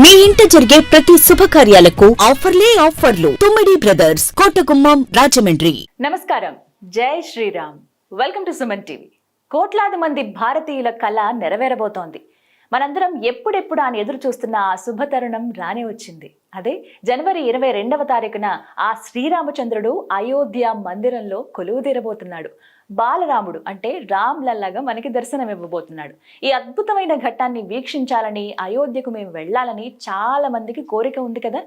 మీ ఇంట జరిగే ప్రతి శుభకార్యాలకు ఆఫర్లు తుమ్మిడి బ్రదర్స్ కోటగుమ్మం రాజమండ్రి. నమస్కారం, జై Sriram. Welcome to Suman TV. కోట్లాది మంది భారతీయుల కళ నెరవేరబోతోంది. మనందరం ఎప్పుడెప్పుడు అని ఎదురు చూస్తున్న ఆ శుభతరుణం రానే వచ్చింది. అదే జనవరి 22వ తారీఖున ఆ శ్రీరామచంద్రుడు అయోధ్య మందిరంలో కొలువుదీరబోతున్నాడు. బాలరాముడు అంటే రామ్ లల్లాగా మనకి దర్శనం ఇవ్వబోతున్నాడు. ఈ అద్భుతమైన ఘట్టాన్ని వీక్షించాలని, అయోధ్యకు మేము వెళ్ళాలని చాలా మందికి కోరిక ఉంది కదా.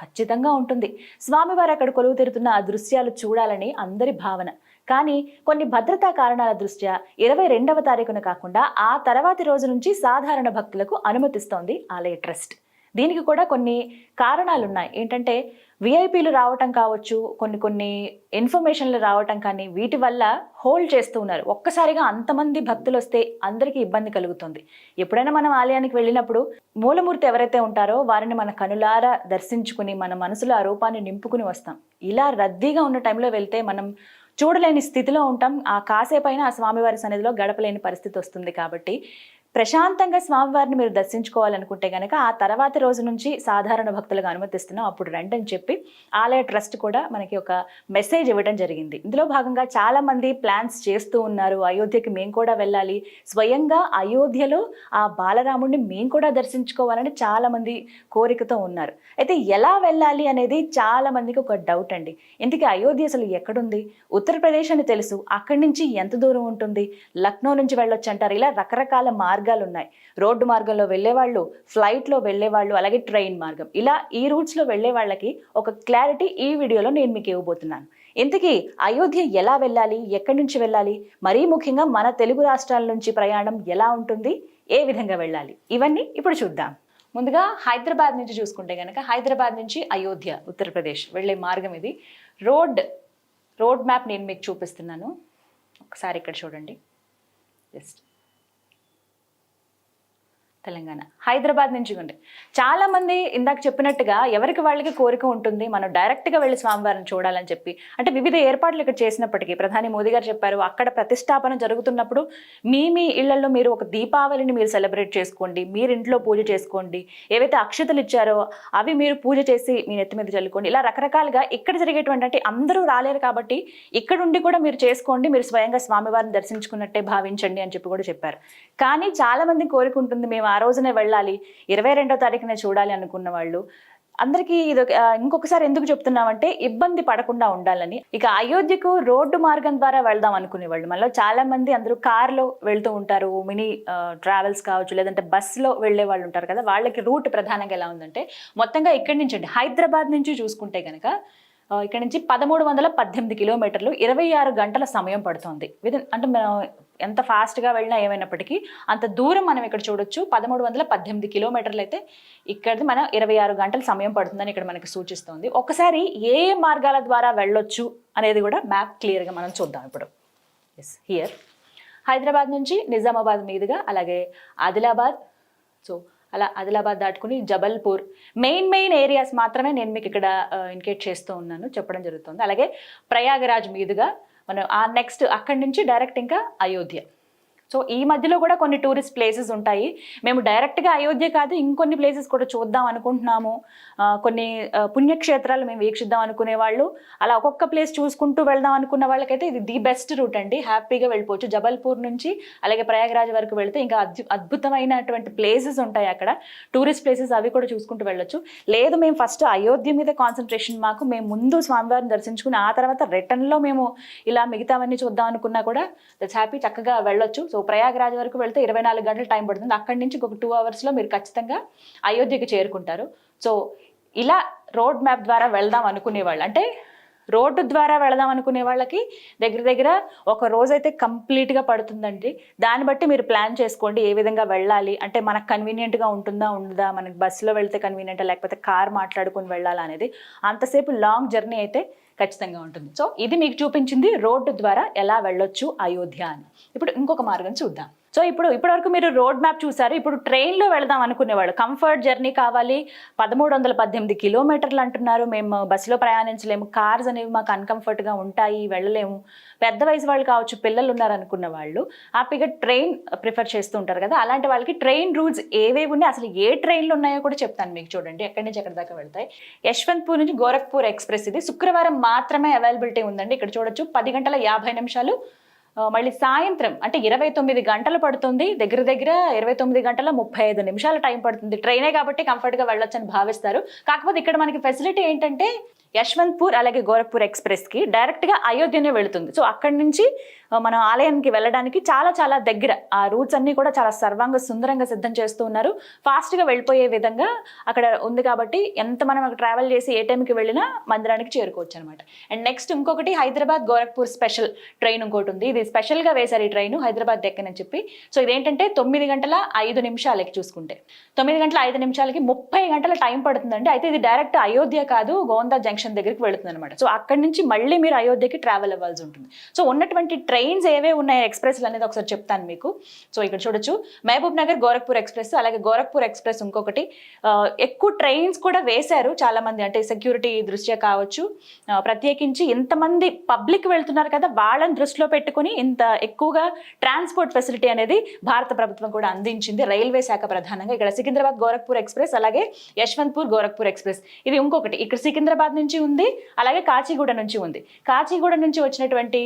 ఖచ్చితంగా ఉంటుంది. స్వామివారు అక్కడ కొలువు తీరుతున్న ఆ దృశ్యాలు చూడాలని అందరి భావన. కానీ కొన్ని భద్రతా కారణాల దృష్ట్యా 22వ తారీఖున కాకుండా ఆ తర్వాతి రోజు నుంచి సాధారణ భక్తులకు అనుమతిస్తోంది ఆలయ ట్రస్ట్. దీనికి కూడా కొన్ని కారణాలు ఉన్నాయి. ఏంటంటే విఐపీలు రావటం కావచ్చు, కొన్ని ఇన్ఫర్మేషన్లు రావటం, కానీ వీటి వల్ల హోల్డ్ చేస్తూ ఉన్నారు. ఒక్కసారిగా అంతమంది భక్తులు వస్తే అందరికీ ఇబ్బంది కలుగుతుంది. ఎప్పుడైనా మనం ఆలయానికి వెళ్ళినప్పుడు మూలమూర్తి ఎవరైతే ఉంటారో వారిని మన కనులారా దర్శించుకుని మన మనసులో ఆ రూపాన్ని నింపుకుని వస్తాం. ఇలా రద్దీగా ఉన్న టైంలో వెళ్తే మనం చూడలేని స్థితిలో ఉంటాం. ఆ కాసేపైన ఆ స్వామివారి సన్నిధిలో గడపలేని పరిస్థితి వస్తుంది. కాబట్టి ప్రశాంతంగా స్వామివారిని మీరు దర్శించుకోవాలనుకుంటే కనుక ఆ తర్వాతి రోజు నుంచి సాధారణ భక్తులకు అనుమతిస్తున్నాం, అప్పుడు రండి అని చెప్పి ఆలయ ట్రస్ట్ కూడా మనకి ఒక మెసేజ్ ఇవ్వడం జరిగింది. ఇందులో భాగంగా చాలా మంది ప్లాన్స్ చేస్తూ ఉన్నారు. అయోధ్యకి మేము కూడా వెళ్ళాలి, స్వయంగా అయోధ్యలో ఆ బాలరాముడిని మేము కూడా దర్శించుకోవాలని చాలా మంది కోరికతో ఉన్నారు. అయితే ఎలా వెళ్ళాలి అనేది చాలా మందికి ఒక డౌట్ అండి. ఇందుకే అయోధ్య అసలు ఎక్కడుంది? ఉత్తరప్రదేశ్ అని తెలుసు, అక్కడి నుంచి ఎంత దూరం ఉంటుంది? లక్నో నుంచి వెళ్ళొచ్చు అంటారు. ఇలా రకరకాల మార్గాలు ఉన్నాయి. రోడ్డు మార్గంలో వెళ్ళేవాళ్ళు, ఫ్లైట్లో వెళ్ళేవాళ్ళు, అలాగే ట్రైన్ మార్గం, ఇలా ఈ రూట్స్లో వెళ్ళే వాళ్ళకి ఒక క్లారిటీ ఈ వీడియోలో నేను మీకు ఇవ్వబోతున్నాను. ఇంతకీ అయోధ్య ఎలా వెళ్ళాలి, ఎక్కడి నుంచి వెళ్ళాలి, మరీ ముఖ్యంగా మన తెలుగు రాష్ట్రాల నుంచి ప్రయాణం ఎలా ఉంటుంది, ఏ విధంగా వెళ్ళాలి, ఇవన్నీ ఇప్పుడు చూద్దాం. ముందుగా హైదరాబాద్ నుంచి చూసుకుంటే కనుక హైదరాబాద్ నుంచి అయోధ్య ఉత్తరప్రదేశ్ వెళ్ళే మార్గం ఇది. రోడ్ మ్యాప్ నేను మీకు చూపిస్తున్నాను. ఒకసారి ఇక్కడ చూడండి. జస్ట్ తెలంగాణ హైదరాబాద్ నుంచి ఉంది. చాలా మంది ఇందాక చెప్పినట్టుగా ఎవరికి వాళ్ళకి కోరిక ఉంటుంది, మనం డైరెక్ట్గా వెళ్ళి స్వామివారిని చూడాలని చెప్పి. అంటే వివిధ ఏర్పాట్లు ఇక్కడ చేసినప్పటికీ ప్రధాని మోదీ గారు చెప్పారు, అక్కడ ప్రతిష్టాపన జరుగుతున్నప్పుడు మీ ఇళ్లలో మీరు ఒక దీపావళిని మీరు సెలబ్రేట్ చేసుకోండి, మీరు ఇంట్లో పూజ చేసుకోండి, ఏవైతే అక్షతలు ఇచ్చారో అవి మీరు పూజ చేసి మీ నెత్తి మీద చల్లుకోండి. ఇలా రకరకాలుగా ఇక్కడ జరిగేటువంటి, అంటే అందరూ రాలేరు కాబట్టి ఇక్కడ ఉండి కూడా మీరు చేసుకోండి, మీరు స్వయంగా స్వామివారిని దర్శించుకున్నట్టే భావించండి అని చెప్పి కూడా చెప్పారు. కానీ చాలా మంది కోరుకుంటుంది, మేము ఆ రోజునే వెళ్ళాలి, 22వ తారీఖునే చూడాలి అనుకున్న వాళ్ళు అందరికీ ఇది ఇంకొకసారి ఎందుకు చెప్తున్నామంటే ఇబ్బంది పడకుండా ఉండాలని. ఇక అయోధ్యకు రోడ్డు మార్గం ద్వారా వెళ్దాం అనుకునేవాళ్ళు మనలో చాలా మంది అందరూ కార్లో వెళ్తూ ఉంటారు, మినీ ట్రావెల్స్ కావచ్చు, లేదంటే బస్సులో వెళ్ళే వాళ్ళు ఉంటారు కదా. వాళ్ళకి రూట్ ప్రధానంగా ఎలా ఉందంటే మొత్తంగా ఇక్కడి నుంచి అండి హైదరాబాద్ నుంచి చూసుకుంటే కనుక ఇక్కడ నుంచి 1318 కిలోమీటర్లు, 26 గంటల సమయం పడుతుంది. అంటే మనం ఎంత ఫాస్ట్గా వెళ్ళినా ఏమైనప్పటికీ అంత దూరం మనం ఇక్కడ చూడొచ్చు. 1318 కిలోమీటర్లు అయితే ఇక్కడిది మనం 26 గంటల సమయం పడుతుందని ఇక్కడ మనకి సూచిస్తుంది. ఒకసారి ఏ మార్గాల ద్వారా వెళ్ళొచ్చు అనేది కూడా మ్యాప్ క్లియర్గా మనం చూద్దాం ఇప్పుడు. ఎస్, హియర్ హైదరాబాద్ నుంచి నిజామాబాద్ మీదుగా, అలాగే ఆదిలాబాద్, సో అలా ఆదిలాబాద్ దాటుకుని జబల్పూర్, మెయిన్ ఏరియాస్ మాత్రమే నేను మీకు ఇక్కడ ఇండికేట్ చేస్తూ ఉన్నాను, చెప్పడం జరుగుతుంది. అలాగే ప్రయాగరాజ్ మీదుగా మనం ఆ నెక్స్ట్ అక్కడి నుంచి డైరెక్ట్ ఇంకా అయోధ్య. సో ఈ మధ్యలో కూడా కొన్ని టూరిస్ట్ ప్లేసెస్ ఉంటాయి. మేము డైరెక్ట్గా అయోధ్య కాదు, ఇంకొన్ని ప్లేసెస్ కూడా చూద్దాం అనుకుంటున్నాము, కొన్ని పుణ్యక్షేత్రాలు మేము వీక్షిద్దాం అనుకునే వాళ్ళు, అలా ఒక్కొక్క ప్లేస్ చూసుకుంటూ వెళ్దాం అనుకున్న వాళ్ళకైతే ఇది ది బెస్ట్ రూట్ అండి. హ్యాపీగా వెళ్ళిపోవచ్చు. జబల్పూర్ నుంచి అలాగే ప్రయాగరాజ్ వరకు వెళ్తే ఇంకా అద్భుతమైనటువంటి ప్లేసెస్ ఉంటాయి అక్కడ, టూరిస్ట్ ప్లేసెస్, అవి కూడా చూసుకుంటూ వెళ్ళొచ్చు. లేదు మేము ఫస్ట్ అయోధ్య మీద కాన్సన్ట్రేషన్ మాకు, మేము ముందు స్వామివారిని దర్శించుకుని ఆ తర్వాత రిటర్న్లో మేము ఇలా మిగతావన్నీ చూద్దాం అనుకున్నా కూడా దట్స్ హ్యాపీ, చక్కగా వెళ్ళొచ్చు. సో ప్రయాగరాజ్ వరకు వెళ్తే 24 గంటల టైం పడుతుంది. అక్కడి నుంచి ఒక 2 అవర్స్లో మీరు ఖచ్చితంగా అయోధ్యకి చేరుకుంటారు. సో ఇలా రోడ్ మ్యాప్ ద్వారా వెళ్దాం అనుకునేవాళ్ళు, అంటే రోడ్డు ద్వారా వెళదాం అనుకునే వాళ్ళకి దగ్గర ఒక రోజైతే కంప్లీట్గా పడుతుందండి. దాన్ని బట్టి మీరు ప్లాన్ చేసుకోండి ఏ విధంగా వెళ్ళాలి, అంటే మనకు కన్వీనియంట్గా ఉంటుందా ఉండదా, మనకి బస్సులో వెళ్తే కన్వీనియంటా లేకపోతే కార్ మాట్లాడుకుని వెళ్ళాలా అనేది. అంతసేపు లాంగ్ జర్నీ అయితే ఖచ్చితంగా ఉంటుంది. సో ఇది మీకు చూపించింది రోడ్డు ద్వారా ఎలా వెళ్ళొచ్చు అయోధ్య అని. ఇప్పుడు ఇంకొక మార్గం చూద్దాం. సో ఇప్పటివరకు మీరు రోడ్ మ్యాప్ చూసారు. ఇప్పుడు ట్రైన్లో వెళదాం అనుకునేవాళ్ళు, కంఫర్ట్ జర్నీ కావాలి, 1318 కిలోమీటర్లు అంటున్నారు, మేము బస్సులో ప్రయాణించలేము, కార్స్ అనేవి మాకు అన్కంఫర్ట్గా ఉంటాయి, వెళ్ళలేము, పెద్ద వయసు వాళ్ళు కావచ్చు, పిల్లలు ఉన్నారు అనుకున్న వాళ్ళు హ్యాపీగా ట్రైన్ ప్రిఫర్ చేస్తూ ఉంటారు కదా. అలాంటి వాళ్ళకి ట్రైన్ రూట్స్ ఏవేవి ఉన్నాయి, అసలు ఏ ట్రైన్లు ఉన్నాయో కూడా చెప్తాను మీకు. చూడండి ఎక్కడి నుంచి ఎక్కడి దాకా వెళ్తాయి. యశ్వంత్పూర్ నుంచి గోరఖ్పూర్ ఎక్స్ప్రెస్, ఇది శుక్రవారం మాత్రమే అవైలబిలిటీ ఉందండి. ఇక్కడ చూడొచ్చు 10 గంటల 50 నిమిషాలు, మళ్ళీ సాయంత్రం అంటే 29 గంటలు పడుతుంది, దగ్గర 29 గంటల 35 నిమిషాల టైం పడుతుంది. ట్రైనే కాబట్టి కంఫర్ట్గా వెళ్ళొచ్చు అని భావిస్తారు. కాకపోతే ఇక్కడ మనకి ఫెసిలిటీ ఏంటంటే యశ్వంత్పూర్ అలాగే గోరఖ్పూర్ ఎక్స్ప్రెస్కి డైరెక్ట్గా అయోధ్యనే వెళుతుంది. సో అక్కడి నుంచి మనం ఆలయానికి వెళ్ళడానికి చాలా చాలా దగ్గర. ఆ రూట్స్ అన్నీ కూడా చాలా సర్వాంగ సుందరంగా సిద్ధం చేస్తూ ఉన్నారు. ఫాస్ట్గా వెళ్ళిపోయే విధంగా అక్కడ ఉంది కాబట్టి ఎంత మనం అక్కడ ట్రావెల్ చేసి ఏ టైంకి వెళ్ళినా మందిరానికి చేరుకోవచ్చు అనమాట. అండ్ నెక్స్ట్ ఇంకొకటి హైదరాబాద్ గోరఖ్పూర్ స్పెషల్ ట్రైన్ ఇంకోటి ఉంది. ఇది స్పెషల్గా వేశారు ఈ ట్రైన్ హైదరాబాద్ దక్కని చెప్పి. సో ఇదేంటంటే 9 గంటల 5 నిమిషాలకి చూసుకుంటే 9 గంటల 5 నిమిషాలకి 30 గంటల టైం పడుతుందండి. అయితే ఇది డైరెక్ట్ అయోధ్య కాదు, గోందా జంక్షన్ దగ్గరికి వెళుతుంది అనమాట. సో అక్కడి నుంచి మళ్ళీ మీరు అయోధ్యకి ట్రావెల్ అవ్వాల్సి ఉంటుంది. సో ఉన్నటువంటి ట్రైన్స్ ఏవే ఉన్నాయి ఎక్స్ప్రెస్లు అనేది ఒకసారి చెప్తాను మీకు. సో ఇక్కడ చూడొచ్చు మహబూబ్ నగర్ గోరఖ్పూర్ ఎక్స్ప్రెస్, అలాగే గోరఖ్పూర్ ఎక్స్ప్రెస్ ఇంకొకటి. ఎక్కువ ట్రైన్స్ కూడా వేశారు చాలా మంది, అంటే సెక్యూరిటీ దృష్ట్యా కావచ్చు, ప్రత్యేకించి ఇంతమంది పబ్లిక్ వెళ్తున్నారు కదా వాళ్ళని దృష్టిలో పెట్టుకుని ఇంత ఎక్కువగా ట్రాన్స్పోర్ట్ ఫెసిలిటీ అనేది భారత ప్రభుత్వం కూడా అందించింది, రైల్వే శాఖ ప్రధానంగా. ఇక్కడ సికింద్రాబాద్ గోరఖ్పూర్ ఎక్స్ప్రెస్, అలాగే యశ్వంత్పూర్ గోరఖ్పూర్ ఎక్స్ప్రెస్, ఇది ఇంకొకటి. ఇక్కడ సికింద్రాబాద్ నుంచి ఉంది, అలాగే కాచిగూడ నుంచి ఉంది. కాచిగూడ నుంచి వచ్చినటువంటి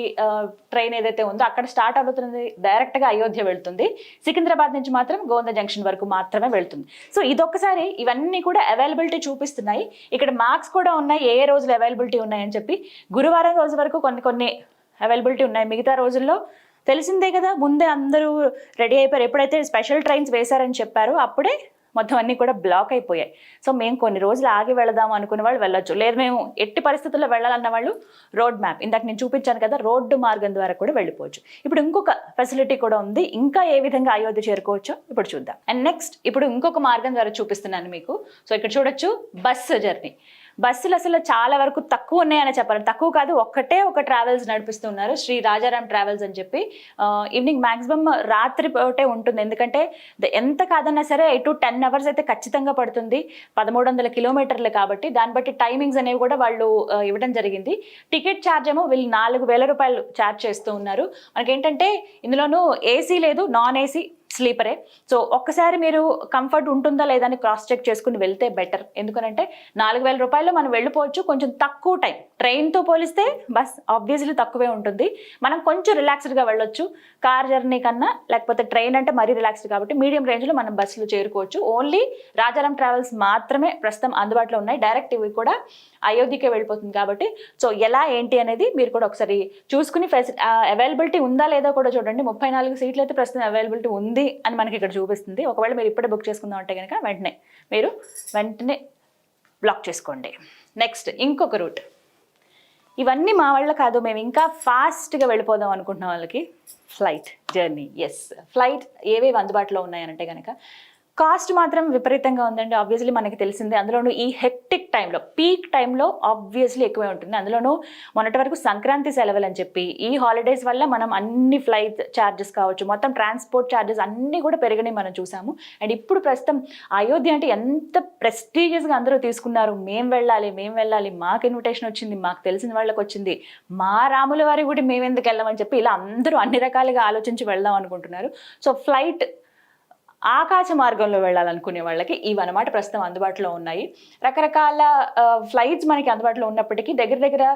ట్రైన్ ఏదైతే ఉందో అక్కడ స్టార్ట్ అవుతుంది, డైరెక్ట్గా అయోధ్య వెళ్తుంది. సికింద్రాబాద్ నుంచి మాత్రం గోందా జంక్షన్ వరకు మాత్రమే వెళ్తుంది. సో ఇదొక్కసారి ఇవన్నీ కూడా అవైలబిలిటీ చూపిస్తున్నాయి. ఇక్కడ మార్క్స్ కూడా ఉన్నాయి ఏ రోజులు అవైలబిలిటీ ఉన్నాయని చెప్పి. గురువారం రోజు వరకు కొన్ని అవైలబిలిటీ ఉన్నాయి, మిగతా రోజుల్లో తెలిసిందే కదా ముందే అందరూ రెడీ అయిపోయారు. ఎప్పుడైతే స్పెషల్ ట్రైన్స్ వేశారని చెప్పారో అప్పుడే మొత్తం అన్నీ కూడా బ్లాక్ అయిపోయాయి. సో మేము కొన్ని రోజులు ఆగి వెళదాం అనుకునే వాళ్ళు వెళ్ళొచ్చు, లేదు మేము ఎట్టి పరిస్థితుల్లో వెళ్ళాలన్న వాళ్ళు రోడ్ మ్యాప్ ఇందాక నేను చూపించాను కదా రోడ్డు మార్గం ద్వారా కూడా వెళ్ళిపోవచ్చు. ఇప్పుడు ఇంకొక ఫెసిలిటీ కూడా ఉంది, ఇంకా ఏ విధంగా అయోధ్య చేరుకోవచ్చో ఇప్పుడు చూద్దాం. అండ్ నెక్స్ట్ ఇప్పుడు ఇంకొక మార్గం ద్వారా చూపిస్తున్నాను మీకు. సో ఇక్కడ చూడొచ్చు బస్సు జర్నీ. బస్సులు అసలు చాలా వరకు తక్కువ ఉన్నాయని చెప్పాలి, తక్కువ కాదు, ఒక ట్రావెల్స్ నడిపిస్తున్నారు, శ్రీ రాజారాం ట్రావెల్స్ అని చెప్పి. ఈవినింగ్ మ్యాక్సిమం రాత్రి పూటే ఉంటుంది, ఎందుకంటే ఎంత కాదన్నా సరే 8 to 10 అవర్స్ అయితే ఖచ్చితంగా పడుతుంది, 1300 కిలోమీటర్లు కాబట్టి. దాన్ని బట్టి టైమింగ్స్ అనేవి కూడా వాళ్ళు ఇవ్వడం జరిగింది. టికెట్ ఛార్జ్ ఏమో వీళ్ళు 4000 రూపాయలు ఛార్జ్ చేస్తూ ఉన్నారు. మనకేంటంటే ఇందులోనూ ఏసీ లేదు, నాన్ ఏసీ స్లీపరే. సో ఒక్కసారి మీరు కంఫర్ట్ ఉంటుందా లేదా అని క్రాస్ చెక్ చేసుకుని వెళ్తే బెటర్. ఎందుకంటే 4000 రూపాయలు మనం వెళ్ళిపోవచ్చు, కొంచెం తక్కువ టైం. ట్రైన్తో పోలిస్తే బస్ ఆబ్వియస్లీ తక్కువే ఉంటుంది, మనం కొంచెం రిలాక్స్డ్గా వెళ్ళొచ్చు కార్ జర్నీ కన్నా. లేకపోతే ట్రైన్ అంటే మరీ రిలాక్స్డ్ కాబట్టి మీడియం రేంజ్లో మనం బస్సులో చేరుకోవచ్చు. ఓన్లీ రాజారాం ట్రావెల్స్ మాత్రమే ప్రస్తుతం అందుబాటులో ఉన్నాయి, డైరెక్ట్ ఇవి కూడా అయోధ్యకే వెళ్ళిపోతుంది కాబట్టి. సో ఎలా ఏంటి అనేది మీరు కూడా ఒకసారి చూసుకుని అవైలబిలిటీ ఉందా లేదా కూడా చూడండి. 34 సీట్లు అయితే ప్రస్తుతం అవైలబిలిటీ ఉంది అని మనకి ఇక్కడ చూపిస్తుంది. ఒకవేళ మీరు ఇప్పుడే బుక్ చేసుకుందాం అంటే కనుక వెంటనే బ్లాక్ చేసుకోండి. నెక్స్ట్ ఇంకొక రూట్. ఇవన్నీ మా వల్ల కాదు, మేము ఇంకా ఫాస్ట్గా వెళ్ళిపోదాం అనుకుంటున్న వాళ్ళకి ఫ్లైట్ జర్నీ. ఎస్, ఫ్లైట్ ఏవేవి అందుబాటులో ఉన్నాయనంటే కనుక కాస్ట్ మాత్రం విపరీతంగా ఉందండి. ఆబ్వియస్లీ మనకి తెలిసిందే, అందులోనూ ఈ హెక్టిక్ టైంలో, పీక్ టైంలో ఆబ్వియస్లీ ఎక్కువే ఉంటుంది. అందులోనూ మొన్నటి వరకు సంక్రాంతి సెలవులు అని చెప్పి ఈ హాలిడేస్ వల్ల మనం అన్ని ఫ్లైట్ ఛార్జెస్ కావచ్చు, మొత్తం ట్రాన్స్పోర్ట్ ఛార్జెస్ అన్నీ కూడా పెరిగినాయి మనం చూసాము. అండ్ ఇప్పుడు ప్రస్తుతం అయోధ్య అంటే ఎంత ప్రెస్టీజియస్గా అందరూ తీసుకున్నారు. మేము వెళ్ళాలి, మాకు ఇన్విటేషన్ వచ్చింది, మాకు తెలిసిన వాళ్ళకి వచ్చింది, మా రాముల వారి గుడి మేము ఎందుకు వెళ్ళామని చెప్పి ఇలా అందరూ అన్ని రకాలుగా ఆలోచించి వెళ్దాం అనుకుంటున్నారు. సో ఫ్లైట్ ఆకాశ మార్గంలో వెళ్ళాలనుకునే వాళ్ళకి ఇవన్నమాట ప్రస్తుతం అందుబాటులో ఉన్నాయి. రకరకాల ఫ్లైట్స్ మనకి అందుబాటులో ఉన్నప్పటికీ దగ్గర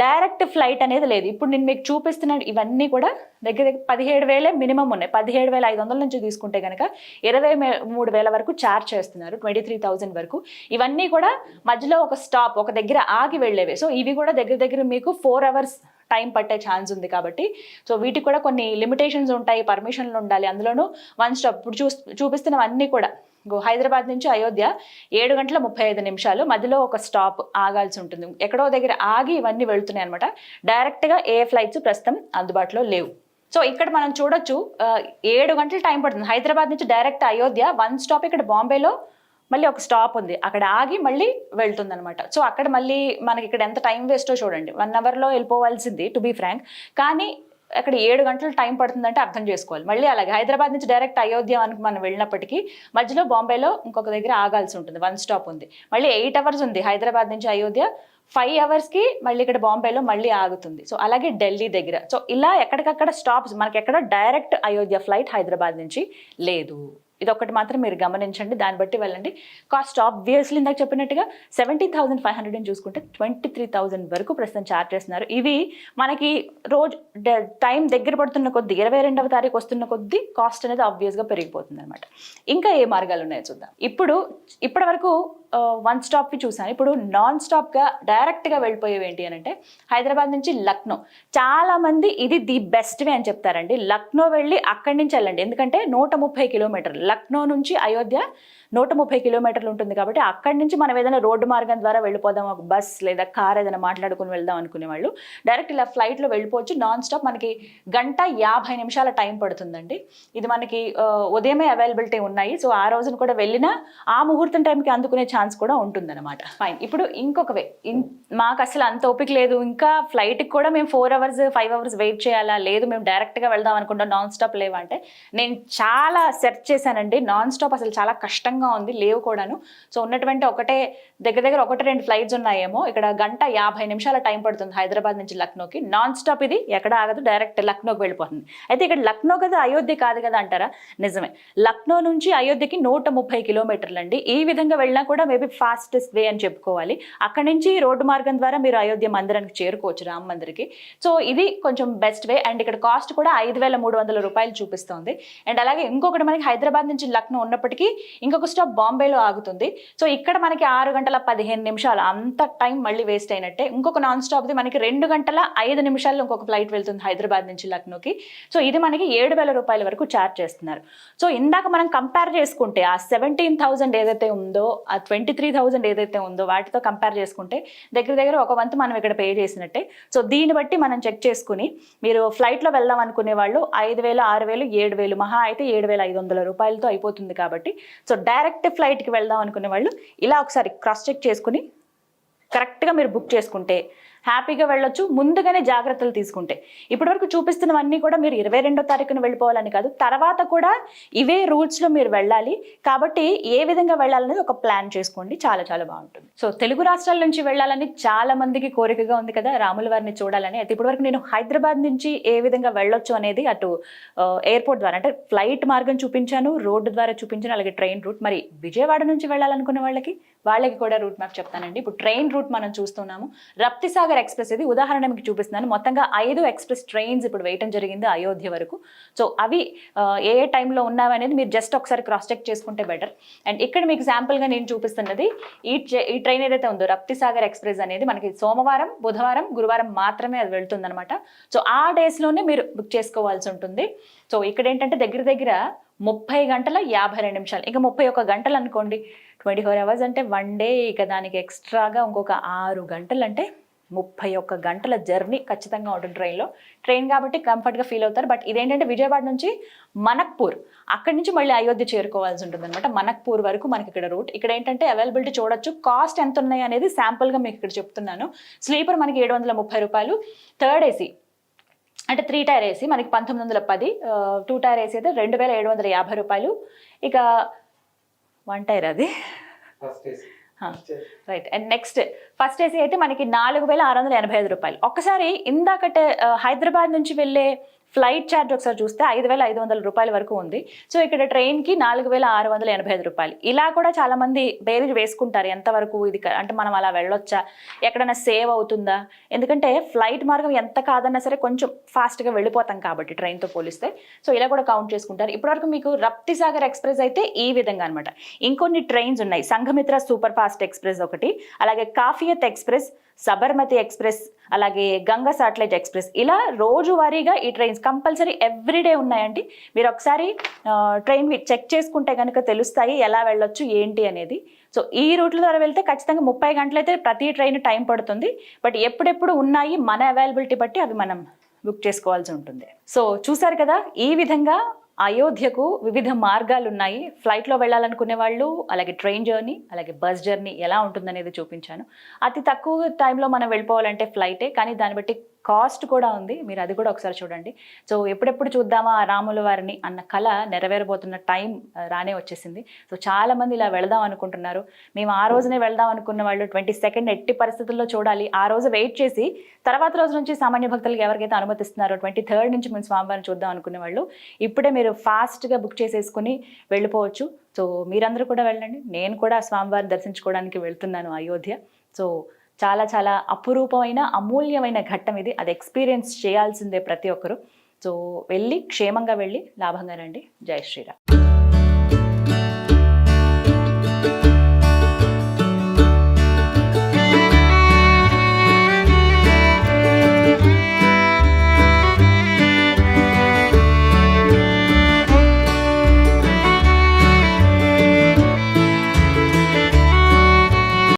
డైరెక్ట్ ఫ్లైట్ అనేది లేదు. ఇప్పుడు నేను మీకు చూపిస్తున్న ఇవన్నీ కూడా దగ్గర 17,000 మినిమం ఉన్నాయి. 17,500 నుంచి తీసుకుంటే కనుక 23,000 వరకు ఛార్జ్ చేస్తున్నారు, 23,000 వరకు. ఇవన్నీ కూడా మధ్యలో ఒక స్టాప్, ఒక దగ్గర ఆగి వెళ్ళేవే. సో ఇవి కూడా దగ్గర మీకు 4 hours టైం పట్టే ఛాన్స్ ఉంది కాబట్టి. సో వీటికి కూడా కొన్ని లిమిటేషన్స్ ఉంటాయి, పర్మిషన్లు ఉండాలి. అందులోనూ 1 స్టాప్ ఇప్పుడు చూపిస్తున్నవన్నీ కూడా హైదరాబాద్ నుంచి అయోధ్య 7 గంటల 35 నిమిషాలు, మధ్యలో ఒక స్టాప్ ఆగాల్సి ఉంటుంది, ఎక్కడో దగ్గర ఆగి ఇవన్నీ వెళ్తున్నాయి అనమాట. డైరెక్ట్గా ఏ ఫ్లైట్స్ ప్రస్తుతం అందుబాటులో లేవు. సో ఇక్కడ మనం చూడొచ్చు 7 గంటలు టైం పడుతుంది హైదరాబాద్ నుంచి డైరెక్ట్ అయోధ్య. 1 స్టాప్ ఇక్కడ బాంబేలో మళ్ళీ ఒక స్టాప్ ఉంది, అక్కడ ఆగి మళ్ళీ వెళ్తుంది అనమాట. సో అక్కడ మళ్ళీ మనకి ఇక్కడ ఎంత టైం వేస్టో చూడండి. 1 అవర్లో వెళ్ళిపోవాల్సింది టు బీ ఫ్రాంక్, కానీ అక్కడ 7 గంటలు టైం పడుతుందంటే అర్థం చేసుకోవాలి. మళ్ళీ అలాగే హైదరాబాద్ నుంచి డైరెక్ట్ అయోధ్య అని మనం వెళ్ళినప్పటికీ మధ్యలో బాంబేలో ఇంకొక దగ్గర ఆగాల్సి ఉంటుంది, 1 స్టాప్ ఉంది. మళ్ళీ 8 అవర్స్ ఉంది హైదరాబాద్ నుంచి అయోధ్య, 5 అవర్స్కి మళ్ళీ ఇక్కడ బాంబేలో మళ్ళీ ఆగుతుంది. సో అలాగే ఢిల్లీ దగ్గర. సో ఇలా ఎక్కడికక్కడ స్టాప్స్, మనకి ఎక్కడ డైరెక్ట్ అయోధ్య ఫ్లైట్ హైదరాబాద్ నుంచి లేదు. ఇదొక్కటి మాత్రం మీరు గమనించండి, దాన్ని బట్టి వెళ్ళండి. కాస్ట్ ఆబ్వియస్లీ ఇందాక చెప్పినట్టుగా 17,500 చూసుకుంటే 23,000 వరకు ప్రస్తుతం ఛార్జ్ చేస్తున్నారు. ఇవి మనకి రోజు టైం దగ్గర పడుతున్న కొద్దీ 22వ తారీఖు వస్తున్న కొద్దీ కాస్ట్ అనేది ఆబ్వియస్గా పెరిగిపోతుంది అనమాట. ఇంకా ఏ మార్గాలు ఉన్నాయో చూద్దాం. ఇప్పటి వరకు 1 స్టాప్కి చూసాను. ఇప్పుడు నాన్ స్టాప్గా డైరెక్ట్గా వెళ్ళిపోయేవి ఏంటి అని అంటే హైదరాబాద్ నుంచి లక్నో. చాలామంది ఇది ది బెస్ట్ వే అని చెప్తారండి. లక్నో వెళ్ళి అక్కడి నుంచి వెళ్ళండి, ఎందుకంటే 130 కిలోమీటర్లు లక్నో నుంచి అయోధ్య 130 కిలోమీటర్లు ఉంటుంది కాబట్టి అక్కడి నుంచి మనం ఏదైనా రోడ్డు మార్గం ద్వారా వెళ్ళిపోదాం, ఒక బస్ లేదా కార్ ఏదైనా మాట్లాడుకుని వెళ్దాం అనుకునే వాళ్ళు డైరెక్ట్ ఇలా ఫ్లైట్లో వెళ్ళిపోవచ్చు. నాన్ స్టాప్ మనకి 1:50 టైం పడుతుందండి. ఇది మనకి ఉదయమే అవైలబిలిటీ ఉన్నాయి. సో ఆ రోజున కూడా వెళ్ళినా ఆ ముహూర్తం టైంకి అందుకునే ఛాన్స్ కూడా ఉంటుందన్నమాట. ఫైన్. ఇప్పుడు ఇంకొక వే, మాకు అసలు అంత ఓపిక లేదు, ఇంకా ఫ్లైట్కి కూడా మేము 4 అవర్స్ 5 అవర్స్ వెయిట్ చేయాలా, లేదు మేము డైరెక్ట్గా వెళ్దాం అనుకుంటాం, నాన్ స్టాప్ లేవంటే నేను చాలా సెర్చ్ చేశానండి. నాన్ స్టాప్ అసలు చాలా కష్టంగా ఉంది, లేవు కూడాను. సో ఉన్నటువంటి దగ్గర 1-2 ఫ్లైట్స్ ఉన్నాయేమో. ఇక్కడ 1:50 టైం పడుతుంది హైదరాబాద్ నుంచి లక్నోకి. నాన్ స్టాప్ ఇది, ఎక్కడ ఆగదు, డైరెక్ట్ లక్నోకి వెళ్ళిపోతుంది. అయితే ఇక్కడ లక్నో కదా అయోధ్య కాదు కదా అంటారా, నిజమే. లక్నో నుంచి అయోధ్యకి 130 కిలోమీటర్లు అండి. ఈ విధంగా వెళ్ళినా కూడా మేబీ ఫాస్టెస్ట్ వే అని చెప్పుకోవాలి. అక్కడి నుంచి రోడ్డు మార్గం ద్వారా మీరు అయోధ్య మందిరానికి చేరుకోవచ్చు, రామ మందిర్కి. సో ఇది కొంచెం బెస్ట్ వే. అండ్ ఇక్కడ కాస్ట్ కూడా 5,300 రూపాయలు చూపిస్తుంది. అండ్ అలాగే ఇంకొకటి మనకి హైదరాబాద్ నుంచి లక్నో ఉన్నప్పటికీ ఇంకొక స్టాప్ బాంబేలో ఆగుతుంది. సో ఇక్కడ మనకి 6:15 అంత టైం మళ్ళీ వేస్ట్ అయినట్టే. ఇంకొక నాన్ స్టాప్ది మనకి 2:05 ఇంకొక ఫ్లైట్ వెళ్తుంది హైదరాబాద్ నుంచి లక్నోకి. సో ఇది మనకి 7,000 రూపాయల వరకు ఛార్జ్ చేస్తున్నారు. సో ఇందాక మనం కంపేర్ చేసుకుంటే ఆ 17,000 ఏదైతే ఉందో, ఆ 23,000 ఏదైతే ఉందో వాటితో కంపేర్ చేసుకుంటే దగ్గర ఒక వంతు మనం ఇక్కడ పే చేసినట్టే. సో దీన్ని బట్టి మనం చెక్ చేసుకుని మీరు ఫ్లైట్లో వెళ్దాం అనుకునే వాళ్ళు 5,000, 6,000, 7,000 మహా అయితే 7,500 రూపాయలతో అయిపోతుంది కాబట్టి సో డైరెక్ట్ ఫ్లైట్కి వెళ్దాం అనుకునే వాళ్ళు ఇలా ఒకసారి క్రాస్ చెక్ చేసుకుని కరెక్ట్గా మీరు బుక్ చేసుకుంటే హ్యాపీగా వెళ్ళొచ్చు, ముందుగానే జాగ్రత్తలు తీసుకుంటే. ఇప్పటివరకు చూపిస్తున్నవన్నీ కూడా మీరు 22వ తారీఖున వెళ్ళిపోవాలని కాదు, తర్వాత కూడా ఇవే రూట్స్లో మీరు వెళ్ళాలి. కాబట్టి ఏ విధంగా వెళ్ళాలనేది ఒక ప్లాన్ చేసుకోండి, చాలా చాలా బాగుంటుంది. సో తెలుగు రాష్ట్రాల నుంచి వెళ్ళాలని చాలా మందికి కోరికగా ఉంది కదా, రాముల వారిని చూడాలని. అయితే ఇప్పటివరకు నేను హైదరాబాద్ నుంచి ఏ విధంగా వెళ్ళొచ్చు అనేది అటు ఎయిర్పోర్ట్ ద్వారా అంటే ఫ్లైట్ మార్గం చూపించాను, రోడ్డు ద్వారా చూపించాను, అలాగే ట్రైన్ రూట్. మరి విజయవాడ నుంచి వెళ్ళాలనుకునే వాళ్ళకి కూడా రూట్ మ్యాప్ చెప్తానండి. ఇప్పుడు ట్రైన్ రూట్ మనం చూస్తున్నాము, రప్తిసాగర్ ఎక్స్ప్రెస్. ఇది ఉదాహరణ మీకు చూపిస్తున్నాను. మొత్తంగా 5 ఎక్స్ప్రెస్ ట్రైన్స్ ఇప్పుడు వేయటం జరిగింది అయోధ్య వరకు. సో అవి ఏ టైంలో ఉన్నావి అనేది మీరు జస్ట్ ఒకసారి క్రాస్ చెక్ చేసుకుంటే బెటర్. అండ్ ఇక్కడ మీకు శాంపుల్గా నేను చూపిస్తున్నది ఈ ట్రైన్ ఏదైతే ఉందో రప్తిసాగర్ ఎక్స్ప్రెస్ అనేది మనకి సోమవారం, బుధవారం, గురువారం మాత్రమే అది వెళ్తుందనమాట. సో ఆ డేస్లోనే మీరు బుక్ చేసుకోవాల్సి ఉంటుంది. సో ఇక్కడ ఏంటంటే దగ్గర 30:52, ఇంకా 31 గంటలు అనుకోండి. 24 అవర్స్ అంటే 1 డే, ఇక దానికి ఎక్స్ట్రాగా ఇంకొక 6 గంటలు అంటే 31 గంటల జర్నీ ఖచ్చితంగా ఉంటుంది ట్రైన్ కాబట్టి కంఫర్ట్గా ఫీల్ అవుతారు. బట్ ఇదేంటంటే విజయవాడ నుంచి మనక్పూర్, అక్కడి నుంచి మళ్ళీ అయోధ్య చేరుకోవాల్సి ఉంటుంది అనమాట. మనక్పూర్ వరకు మనకి ఇక్కడ రూట్. ఇక్కడ ఏంటంటే అవైలబిలిటీ చూడొచ్చు, కాస్ట్ ఎంత ఉన్నాయి అనేది శాంపుల్గా మీకు ఇక్కడ చెప్తున్నాను. స్లీపర్ మనకి 730 రూపాయలు, థర్డ్ ఏసీ అంటే 3 టైర్ ఏసీ మనకి 1910, 2 టైర్ ఏసీ అయితే 2,750 రూపాయలు. ఇక 1 టైర్ అది right. And next first AC అయితే మనకి 4,685 రూపాయలు. ఒక్కసారి ఇందాకటే హైదరాబాద్ నుంచి వెళ్ళే ఫ్లైట్ ఛార్జ్ ఒకసారి చూస్తే 5,500 రూపాయల వరకు ఉంది. సో ఇక్కడ ట్రైన్కి 4,685 రూపాయలు. ఇలా కూడా చాలామంది బేరీజ్ వేసుకుంటారు, ఎంతవరకు ఇది అంటే మనం అలా వెళ్ళొచ్చా, ఎక్కడైనా సేవ్ అవుతుందా. ఎందుకంటే ఫ్లైట్ మార్గం ఎంత కాదన్నా సరే కొంచెం ఫాస్ట్గా వెళ్ళిపోతాం కాబట్టి ట్రైన్తో పోలిస్తే. సో ఇలా కూడా కౌంట్ చేసుకుంటారు. ఇప్పటివరకు మీకు రప్తిసాగర్ ఎక్స్ప్రెస్ అయితే ఈ విధంగా అనమాట. ఇంకొన్ని ట్రైన్స్ ఉన్నాయి, సంఘమిత్ర సూపర్ ఫాస్ట్ ఎక్స్ప్రెస్ ఒకటి, అలాగే కాఫియత్ ఎక్స్ప్రెస్, సబర్మతి ఎక్స్ప్రెస్, అలాగే గంగా సాటిలైట్ ఎక్స్ప్రెస్. ఇలా రోజువారీగా ఈ ట్రైన్స్ కంపల్సరీ ఎవ్రీడే ఉన్నాయండి. మీరు ఒకసారి ట్రైన్ చెక్ చేసుకుంటే కనుక తెలుస్తాయి ఎలా వెళ్ళొచ్చు ఏంటి అనేది. సో ఈ రూట్ల ద్వారా వెళ్తే ఖచ్చితంగా 30 గంటలు అయితే ప్రతి ట్రైన్ టైం పడుతుంది. బట్ ఎప్పుడెప్పుడు ఉన్నాయి మన అవైలబిలిటీ బట్టి అవి మనం బుక్ చేసుకోవాల్సి ఉంటుంది. సో చూసారు కదా, ఈ విధంగా అయోధ్యకు వివిధ మార్గాలు ఉన్నాయి. ఫ్లైట్లో వెళ్ళాలనుకునే వాళ్ళు, అలాగే ట్రైన్ జర్నీ, అలాగే బస్ జర్నీ ఎలా ఉంటుందనేది చూపించాను. అతి తక్కువ టైంలో మనం వెళ్ళిపోవాలంటే ఫ్లైటే, కానీ దాన్ని బట్టి కాస్ట్ కూడా ఉంది, మీరు అది కూడా ఒకసారి చూడండి. సో ఎప్పుడెప్పుడు చూద్దామా ఆ రాముల వారిని అన్న కళ నెరవేరబోతున్న టైం రానే వచ్చేసింది. సో చాలా మంది ఇలా వెళదాం అనుకుంటున్నారు. మేము ఆ రోజునే వెళ్దాం అనుకున్న వాళ్ళు 22nd ఎట్టి పరిస్థితుల్లో చూడాలి, ఆ రోజు వెయిట్ చేసి తర్వాత రోజు నుంచి సామాన్య భక్తులకు ఎవరికైతే అనుమతిస్తున్నారో 23rd నుంచి మేము స్వామివారిని చూద్దాం అనుకునే వాళ్ళు ఇప్పుడే మీరు ఫాస్ట్గా బుక్ చేసేసుకుని వెళ్ళిపోవచ్చు. సో మీరందరూ కూడా వెళ్ళండి. నేను కూడా స్వామివారిని దర్శించుకోవడానికి వెళ్తున్నాను అయోధ్య. సో చాలా చాలా అపురూపమైన అమూల్యమైన ఘట్టం ఇది. అది ఎక్స్పీరియన్స్ చేయాల్సిందే ప్రతి ఒక్కరు. సో వెళ్ళి క్షేమంగా వెళ్ళి లాభంగా రండి. జై శ్రీరామ్.